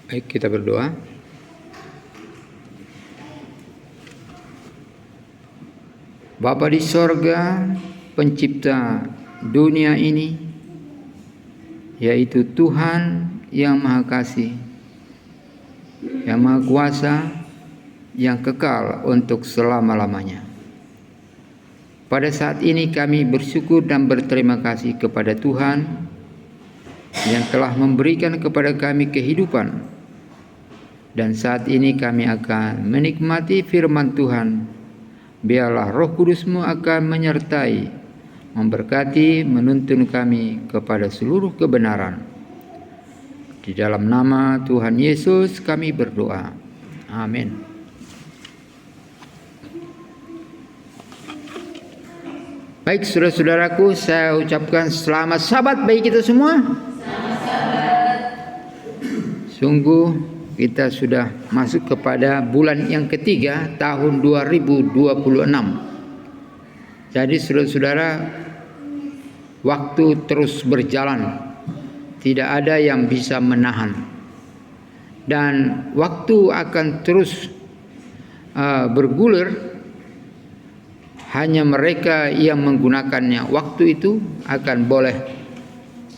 Baik, kita berdoa. Bapa di sorga, pencipta dunia ini, yaitu Tuhan yang Maha Kasih, yang Maha Kuasa, yang kekal untuk selama-lamanya. Pada saat ini kami bersyukur dan berterima kasih kepada Tuhan yang telah memberikan kepada kami kehidupan. Dan saat ini kami akan menikmati firman Tuhan. Biarlah Roh Kudus-Mu akan menyertai, memberkati, menuntun kami kepada seluruh kebenaran. Di dalam nama Tuhan Yesus kami berdoa. Amin. Baik, saudara-saudaraku, saya ucapkan selamat Sabat bagi kita semua. Selamat Sabat. Sungguh kita sudah masuk kepada bulan yang ketiga tahun 2026. Jadi saudara-saudara, waktu terus berjalan, tidak ada yang bisa menahan, dan waktu akan terus bergulir. Hanya mereka yang menggunakannya waktu itu akan boleh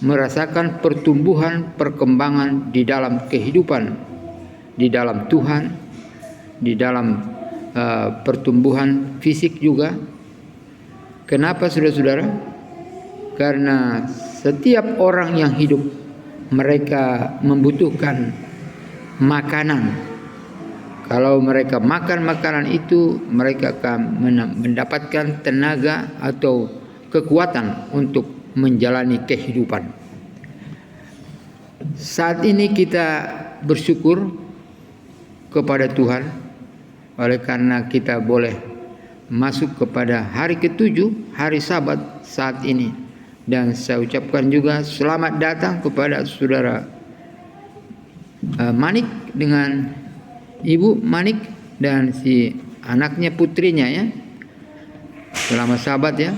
merasakan pertumbuhan, perkembangan di dalam kehidupan, di dalam Tuhan, di dalam pertumbuhan fisik juga. Kenapa saudara-saudara? Karena setiap orang yang hidup, mereka membutuhkan makanan. Kalau mereka makan makanan itu, mereka akan mendapatkan tenaga atau kekuatan untuk menjalani kehidupan. Saat ini kita bersyukur kepada Tuhan oleh karena kita boleh masuk kepada hari ke-7, hari Sabat saat ini. Dan saya ucapkan juga selamat datang kepada saudara Manik dengan Ibu Manik dan si anaknya, putrinya ya. Selamat Sabat ya.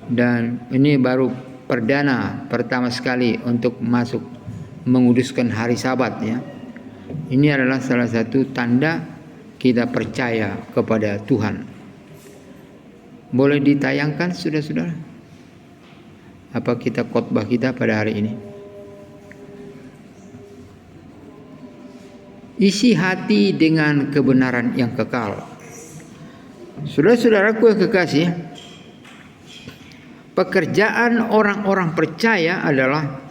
Dan ini baru pertama sekali untuk masuk menguduskan hari Sabat ya. Ini adalah salah satu tanda kita percaya kepada Tuhan. Boleh ditayangkan saudara-saudara apa kita khotbah kita pada hari ini? Isi hati dengan kebenaran yang kekal. Saudara-saudaraku yang kekasih, pekerjaan orang-orang percaya adalah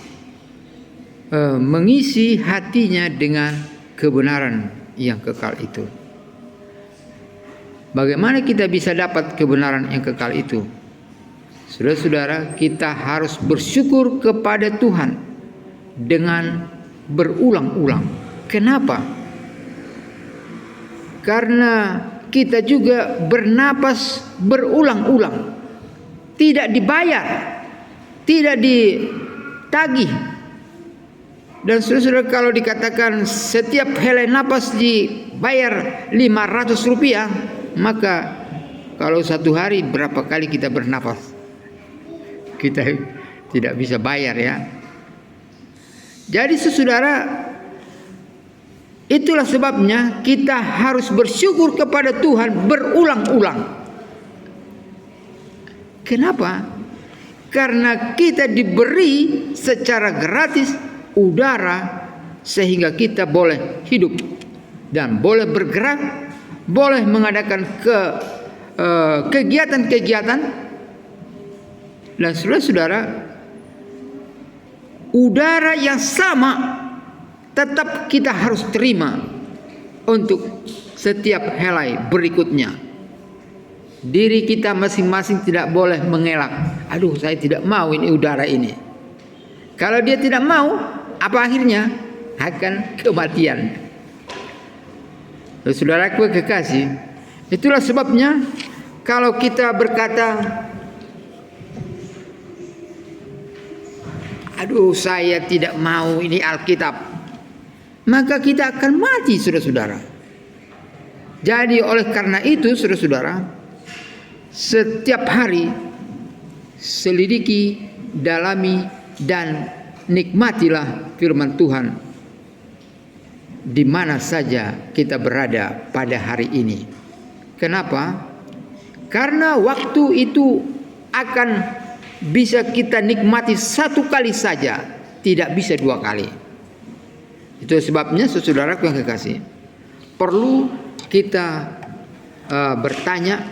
mengisi hatinya dengan kebenaran yang kekal itu. Bagaimana kita bisa dapat kebenaran yang kekal itu? Saudara-saudara, kita harus bersyukur kepada Tuhan dengan berulang-ulang. Kenapa? Karena kita juga bernapas berulang-ulang, tidak dibayar, tidak ditagih. Dan saudara-saudara, kalau dikatakan setiap helai napas dibayar 500 rupiah, maka kalau satu hari berapa kali kita bernapas? Kita tidak bisa bayar ya. Jadi saudara, itulah sebabnya kita harus bersyukur kepada Tuhan berulang-ulang. Kenapa? Karena kita diberi secara gratis udara sehingga kita boleh hidup dan boleh bergerak, boleh mengadakan kegiatan-kegiatan. Dan saudara-saudara, udara yang sama tetap kita harus terima untuk setiap helai berikutnya. Diri kita masing-masing tidak boleh mengelak. Aduh, saya tidak mau ini udara ini. Kalau dia tidak mau, apa akhirnya? Akan kematian. Saudaraku kekasih, itulah sebabnya kalau kita berkata, aduh saya tidak mau ini Alkitab, maka kita akan mati saudara-saudara. Jadi oleh karena itu saudara-saudara, setiap hari selidiki, dalami, dan nikmatilah firman Tuhan. di mana saja kita berada pada hari ini. Kenapa? Karena waktu itu akan bisa kita nikmati satu kali saja, tidak bisa dua kali. Itu sebabnya saudaraku yang kekasih, perlu kita bertanya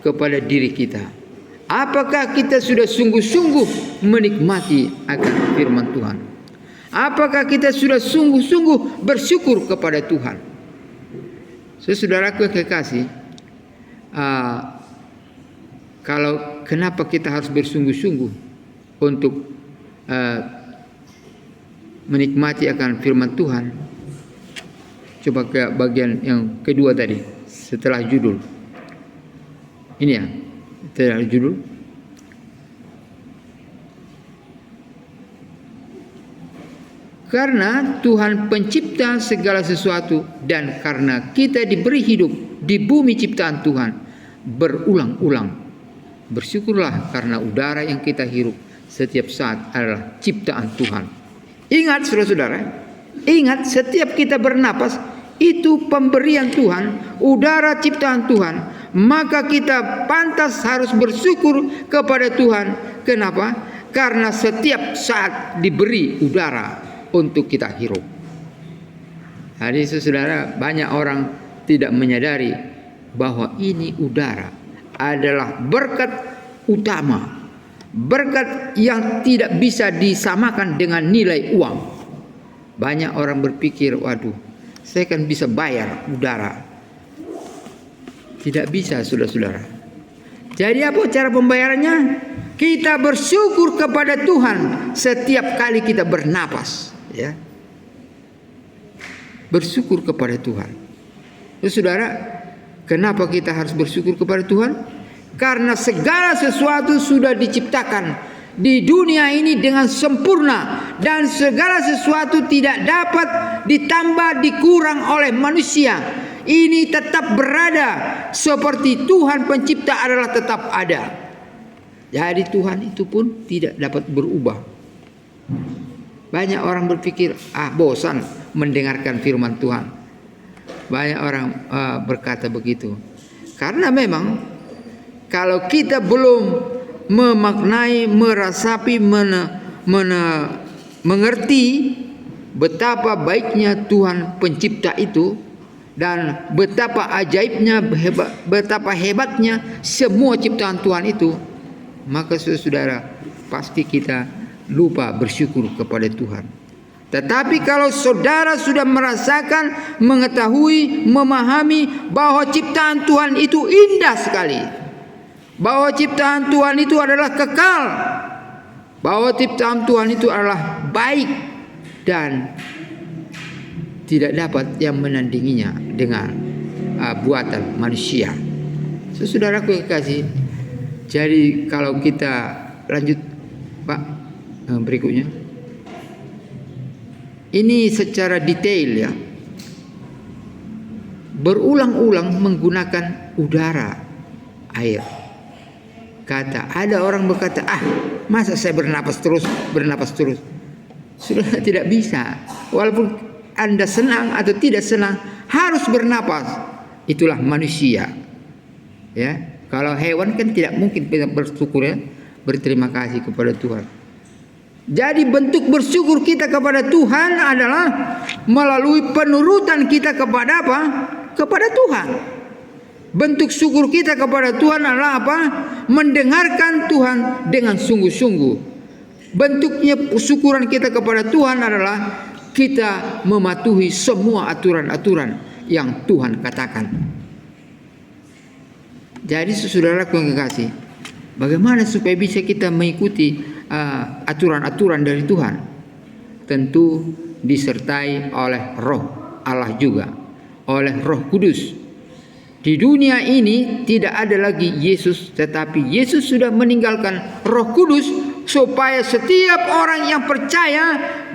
kepada diri kita, apakah kita sudah sungguh-sungguh menikmati akan firman Tuhan? Apakah kita sudah sungguh-sungguh bersyukur kepada Tuhan? Saudaraku yang kekasih, kalau kenapa kita harus bersungguh-sungguh untuk menikmati akan firman Tuhan? Coba ke bagian yang kedua tadi, setelah judul. Ini ya, setelah judul. Karena Tuhan pencipta segala sesuatu, dan karena kita diberi hidup di bumi ciptaan Tuhan, berulang-ulang bersyukurlah karena udara yang kita hirup setiap saat adalah ciptaan Tuhan. Ingat saudara-saudara, ingat setiap kita bernapas itu pemberian Tuhan, udara ciptaan Tuhan. Maka kita pantas harus bersyukur kepada Tuhan. Kenapa? Karena setiap saat diberi udara untuk kita hirup. Jadi saudara, banyak orang tidak menyadari bahwa ini udara adalah berkat utama, berkat yang tidak bisa disamakan dengan nilai uang. Banyak orang berpikir, waduh, saya kan bisa bayar udara. Tidak bisa, saudara-saudara. Jadi apa cara pembayarannya? Kita bersyukur kepada Tuhan setiap kali kita bernapas, ya. Bersyukur kepada Tuhan. Saudara, kenapa kita harus bersyukur kepada Tuhan? Karena segala sesuatu sudah diciptakan di dunia ini dengan sempurna, dan segala sesuatu tidak dapat ditambah dikurang oleh manusia. Ini tetap berada seperti Tuhan pencipta adalah tetap ada. Jadi Tuhan itu pun tidak dapat berubah. Banyak orang berpikir, bosan mendengarkan firman Tuhan. Banyak orang berkata begitu. Karena memang kalau kita belum memaknai, merasapi, mengerti betapa baiknya Tuhan pencipta itu, dan betapa ajaibnya, betapa hebatnya semua ciptaan Tuhan itu, maka saudara, pasti kita lupa bersyukur kepada Tuhan. Tetapi kalau saudara sudah merasakan, mengetahui, memahami bahwa ciptaan Tuhan itu indah sekali, bahwa ciptaan Tuhan itu adalah kekal, bahwa ciptaan Tuhan itu adalah baik dan tidak dapat yang menandinginya dengan buatan manusia. Saudaraku yang kasih, jadi kalau kita lanjut Pak, berikutnya. Ini secara detail ya. Berulang-ulang menggunakan udara, air. Ada orang berkata, masa saya bernapas terus. Sudah tidak bisa. Walaupun Anda senang atau tidak senang, harus bernapas. Itulah manusia. Ya, kalau hewan kan tidak mungkin bersyukur, ya, berterima kasih kepada Tuhan. Jadi bentuk bersyukur kita kepada Tuhan adalah melalui penurutan kita kepada apa? Kepada Tuhan. Bentuk syukur kita kepada Tuhan adalah apa? Mendengarkan Tuhan dengan sungguh-sungguh. Bentuknya syukuran kita kepada Tuhan adalah kita mematuhi semua aturan-aturan yang Tuhan katakan. Jadi saudaraku yang kekasih, bagaimana supaya bisa kita mengikuti aturan-aturan dari Tuhan? Tentu disertai oleh Roh Allah juga, oleh Roh Kudus. Di dunia ini tidak ada lagi Yesus, tetapi Yesus sudah meninggalkan Roh Kudus supaya setiap orang yang percaya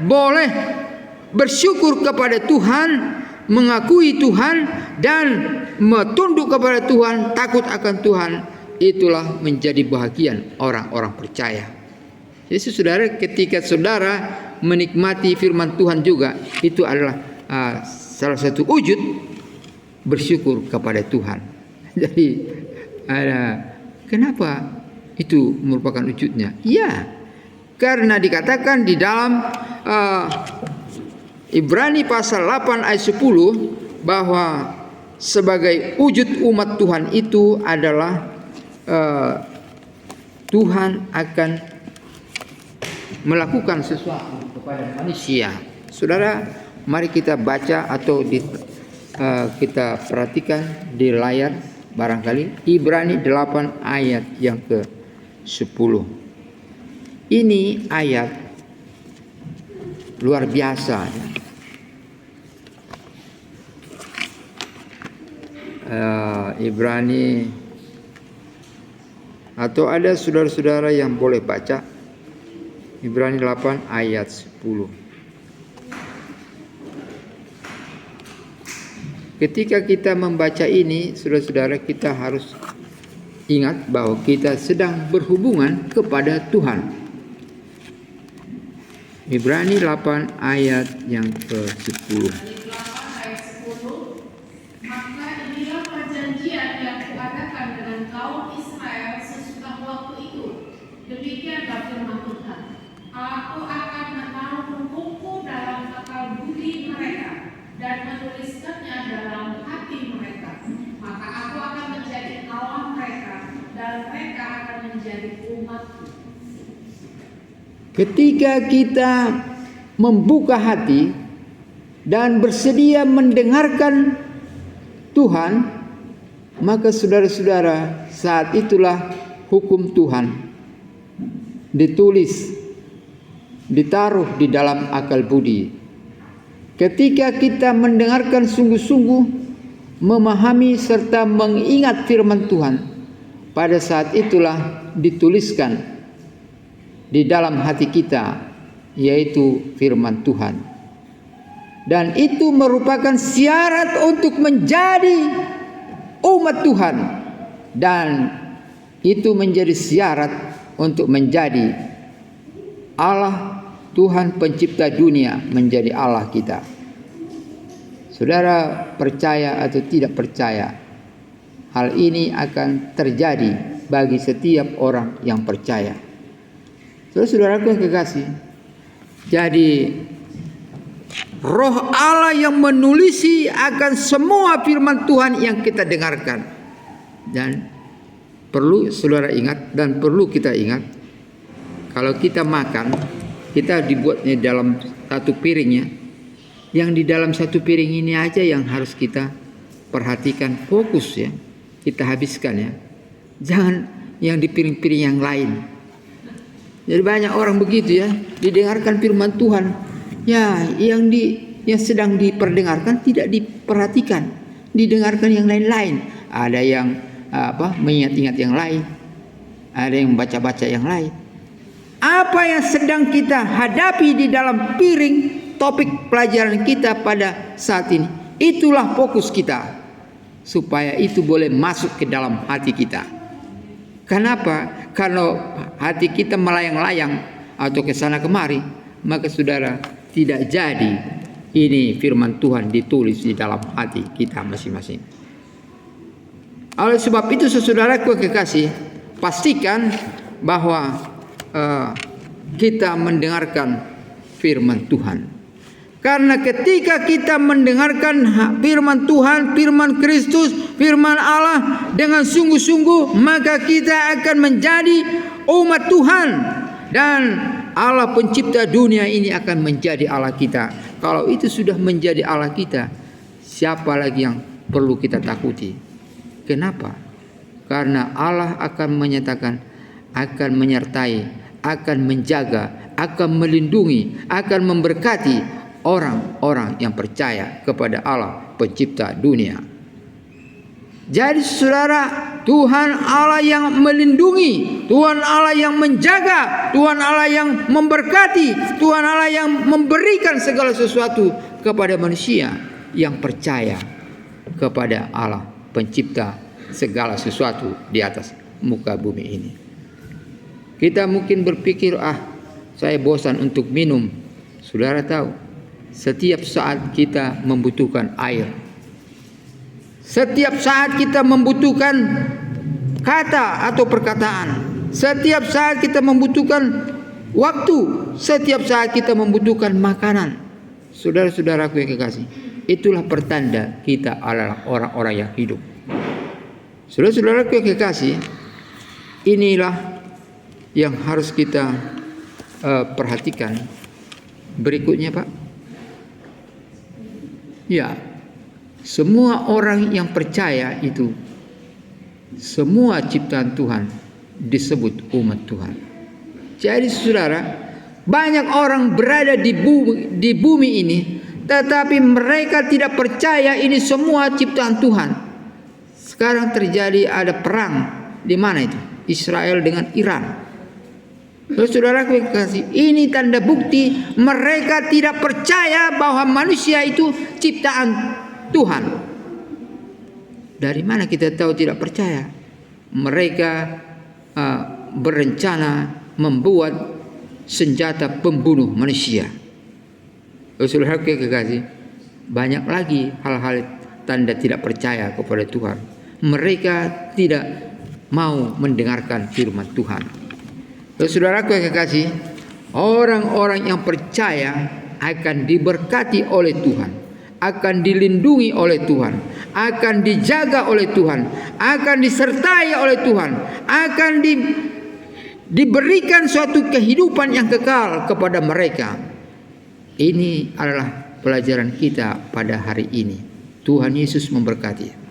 boleh bersyukur kepada Tuhan, mengakui Tuhan, dan tunduk kepada Tuhan, takut akan Tuhan. Itulah menjadi bahagian orang-orang percaya. Jadi saudara, ketika saudara menikmati firman Tuhan juga, itu adalah salah satu wujud bersyukur kepada Tuhan. Jadi kenapa itu merupakan wujudnya? Ya, karena dikatakan di dalam Ibrani pasal 8 ayat 10 bahwa sebagai wujud umat Tuhan itu adalah Tuhan akan melakukan sesuatu kepada manusia. Saudara, mari kita baca atau kita perhatikan di layar barangkali Ibrani 8 ayat yang ke-10. Ini ayat luar biasa ya. Ibrani, atau ada saudara-saudara yang boleh baca Ibrani 8 ayat 10. Ketika kita membaca ini, saudara-saudara, kita harus ingat bahwa kita sedang berhubungan kepada Tuhan. Ibrani 8 ayat yang ke-10. Demikianlah firman Tuhan, Aku akan menaruh hukum dalam akal budi mereka dan menuliskannya dalam hati mereka. Maka aku akan menjadi Allah mereka dan mereka akan menjadi umatku. Ketika kita membuka hati dan bersedia mendengarkan Tuhan, maka saudara-saudara, saat itulah hukum Tuhan ditulis, ditaruh di dalam akal budi. Ketika kita mendengarkan sungguh-sungguh, memahami serta mengingat firman Tuhan, pada saat itulah dituliskan di dalam hati kita, yaitu firman Tuhan. Dan itu merupakan syarat untuk menjadi umat Tuhan, dan itu menjadi syarat untuk menjadi Allah, Tuhan pencipta dunia, menjadi Allah kita. Saudara percaya atau tidak percaya, hal ini akan terjadi bagi setiap orang yang percaya. Saudara-saudaraku yang kekasih, jadi Roh Allah yang menulisi akan semua firman Tuhan yang kita dengarkan. Dan perlu saudara ingat dan perlu kita ingat, kalau kita makan, kita dibuatnya dalam satu piringnya. Yang di dalam satu piring ini aja yang harus kita perhatikan, fokus ya, kita habiskan ya. Jangan yang di piring-piring yang lain. Jadi banyak orang begitu ya, didengarkan firman Tuhan, ya yang sedang diperdengarkan tidak diperhatikan, didengarkan yang lain-lain. Ada yang mengingat-ingat yang lain, ada yang membaca-baca yang lain. Apa yang sedang kita hadapi di dalam piring topik pelajaran kita pada saat ini, itulah fokus kita, supaya itu boleh masuk ke dalam hati kita. Kenapa? Kalau hati kita melayang-layang atau ke sana kemari, maka saudara, tidak jadi ini firman Tuhan ditulis di dalam hati kita masing-masing. Oleh sebab itu, saudaraku kekasih, pastikan bahwa kita mendengarkan firman Tuhan. Karena ketika kita mendengarkan firman Tuhan, firman Kristus, firman Allah dengan sungguh-sungguh, maka kita akan menjadi umat Tuhan. Dan Allah pencipta dunia ini akan menjadi Allah kita. Kalau itu sudah menjadi Allah kita, siapa lagi yang perlu kita takuti? Kenapa? Karena Allah akan menyatakan, akan menyertai, akan menjaga, akan melindungi, akan memberkati orang-orang yang percaya kepada Allah pencipta dunia. Jadi saudara, Tuhan Allah yang melindungi, Tuhan Allah yang menjaga, Tuhan Allah yang memberkati, Tuhan Allah yang memberikan segala sesuatu kepada manusia yang percaya kepada Allah pencipta segala sesuatu di atas muka bumi ini. Kita mungkin berpikir, saya bosan untuk minum. Saudara tahu, setiap saat kita membutuhkan air. Setiap saat kita membutuhkan kata atau perkataan. Setiap saat kita membutuhkan waktu. Setiap saat kita membutuhkan makanan. Saudara-saudaraku yang kekasih, itulah pertanda kita adalah orang-orang yang hidup. Saudara-saudaraku yang kekasih, inilah yang harus kita perhatikan. Berikutnya, Pak. Ya, semua orang yang percaya itu, semua ciptaan Tuhan disebut umat Tuhan. Jadi saudara, banyak orang berada di bumi ini, tetapi mereka tidak percaya ini semua ciptaan Tuhan. Sekarang terjadi ada perang. Di mana itu? Israel dengan Iran. Lalu saudara kasih, ini tanda bukti mereka tidak percaya bahwa manusia itu ciptaan Tuhan. Dari mana kita tahu tidak percaya? Mereka berencana membuat senjata pembunuh manusia. Saudara kekasih, banyak lagi hal-hal tanda tidak percaya kepada Tuhan. Mereka tidak mau mendengarkan firman Tuhan. Saudaraku yang kekasih, orang-orang yang percaya akan diberkati oleh Tuhan, akan dilindungi oleh Tuhan, akan dijaga oleh Tuhan, akan disertai oleh Tuhan, akan diberikan suatu kehidupan yang kekal kepada mereka. Ini adalah pelajaran kita pada hari ini. Tuhan Yesus memberkati.